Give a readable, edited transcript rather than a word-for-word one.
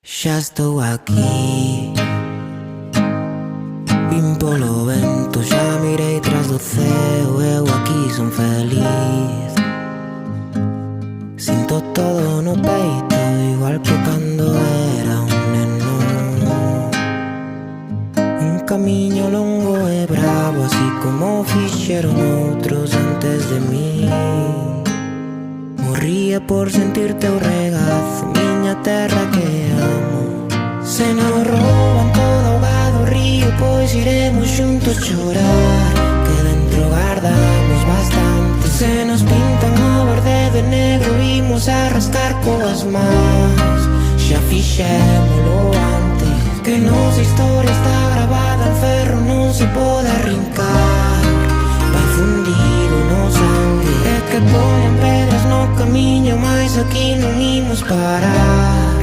Xa estou aquí, vim polo vento, xa mirei tras do ceo. Eu aquí son feliz, sinto todo no peito, igual que cando era un neno. Un camiño longo e bravo, así como fixeron outros antes de mí. Morría por sentir teu regazo, miña terra que amo. Se nos rouban todo ahogado o río, pois iremos xuntos chorar, que dentro guardamos bastante. Se nos pintan o verde de negro, imos a rascar coas mans. Xa fixémolo antes, que nosa historia está gravada en ferro, non se pode arrincar. Vai fundido no sangue, é que poñen pedras no camiño, mas aquí non imos parar.